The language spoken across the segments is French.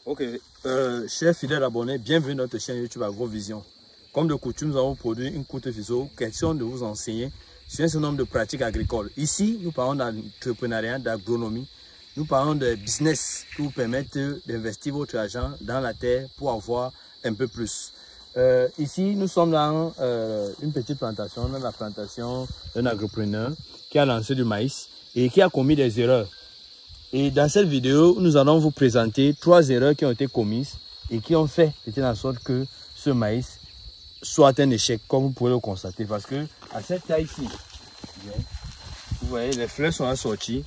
Ok, chers fidèles abonnés, bienvenue dans notre chaîne YouTube Agrovision. Comme de coutume, nous avons produit une courte vidéo, question de vous enseigner sur un certain nombre de pratiques agricoles. Ici, nous parlons d'entrepreneuriat, d'agronomie, nous parlons de business qui vous permettent d'investir votre argent dans la terre pour avoir un peu plus. Ici, nous sommes dans une petite plantation, dans la plantation d'un agripreneur qui a lancé du maïs et qui a commis des erreurs. Et dans cette vidéo, nous allons vous présenter 3 erreurs qui ont été commises et qui ont fait en sorte que ce maïs soit un échec, comme vous pouvez le constater. Parce que à cette taille-ci, vous voyez, les fleurs sont assorties.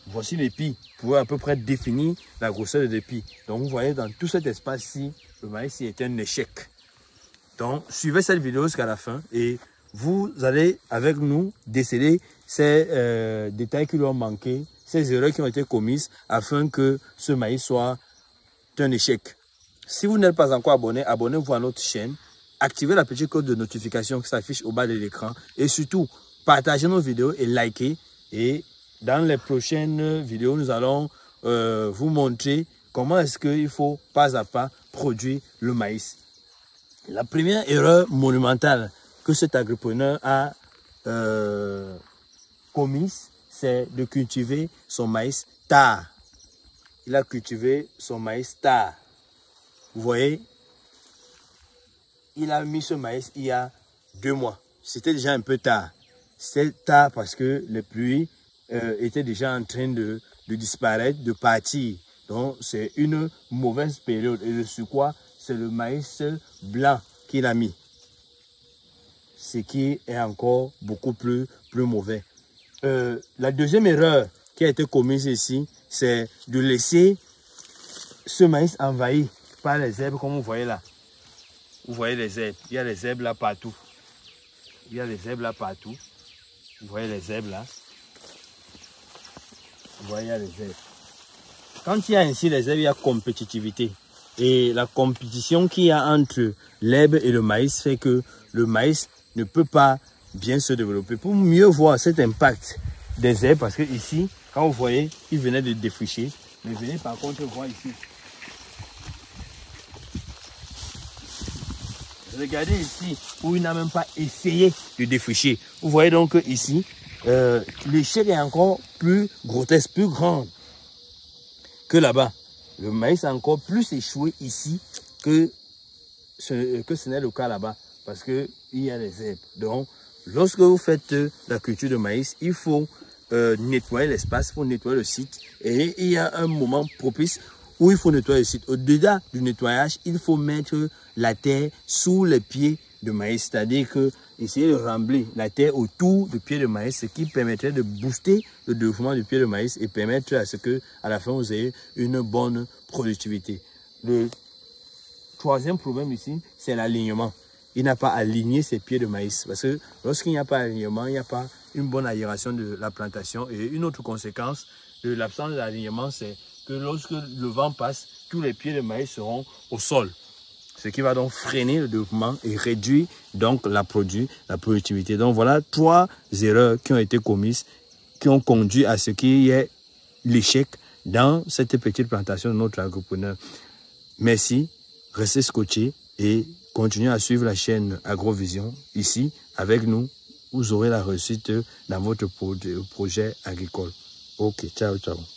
Voici l'épi. Vous pouvez à peu près définir la grosseur de l'épi. Donc vous voyez, dans tout cet espace-ci, le maïs est un échec. Donc suivez cette vidéo jusqu'à la fin et vous allez avec nous déceler ces détails qui lui ont manqué, ces erreurs qui ont été commises afin que ce maïs soit un échec. Si vous n'êtes pas encore abonné, abonnez-vous à notre chaîne, activez la petite cloche de notification qui s'affiche au bas de l'écran et surtout partagez nos vidéos et likez. Et dans les prochaines vidéos, nous allons vous montrer comment est-ce qu'il faut pas à pas produire le maïs. La première erreur monumentale que cet agripreneur a commise, c'est de cultiver son maïs tard. Il a cultivé son maïs tard. Vous voyez, il a mis ce maïs il y a 2 mois. C'était déjà un peu tard. C'était tard parce que les pluies étaient déjà en train de disparaître, de partir. Donc, c'est une mauvaise période. Et le surcroît, c'est le maïs blanc qu'il a mis. Ce qui est encore beaucoup plus mauvais. La deuxième erreur qui a été commise ici, c'est de laisser ce maïs envahi par les herbes comme vous voyez là. Vous voyez les herbes, il y a les herbes là partout. Il y a les herbes là partout. Vous voyez les herbes là. Vous voyez, il y a les herbes. Quand il y a ainsi les herbes, il y a compétitivité. Et la compétition qu'il y a entre l'herbe et le maïs fait que le maïs ne peut pas bien se développer. Pour mieux voir cet impact des herbes, parce que ici, quand vous voyez, il venait de défricher, mais venez par contre voir ici. Regardez ici, où il n'a même pas essayé de défricher. Vous voyez donc ici, l'échec est encore plus grotesque, plus grand que là-bas. Le maïs a encore plus échoué ici que ce n'est le cas là-bas, parce qu'il y a les herbes. Donc, lorsque vous faites la culture de maïs, il faut nettoyer l'espace, il faut nettoyer le site. Et il y a un moment propice où il faut nettoyer le site. Au-delà du nettoyage, il faut mettre la terre sous les pieds de maïs. C'est-à-dire que essayer de rembler la terre autour du pied de maïs, ce qui permettrait de booster le développement du pied de maïs et permettre à ce que, à la fin, vous ayez une bonne productivité. Le troisième problème ici, c'est l'alignement. Il n'a pas aligné ses pieds de maïs. Parce que lorsqu'il n'y a pas d'alignement, il n'y a pas une bonne aération de la plantation. Et une autre conséquence de l'absence d'alignement, c'est que lorsque le vent passe, tous les pieds de maïs seront au sol. Ce qui va donc freiner le développement et réduire donc la productivité. Donc voilà 3 erreurs qui ont été commises, qui ont conduit à ce qu'il y ait l'échec dans cette petite plantation de notre agripreneur. Merci, restez scotchés et continuez à suivre la chaîne Agrovision. Ici, avec nous, vous aurez la réussite dans votre projet agricole. Ok, ciao, ciao.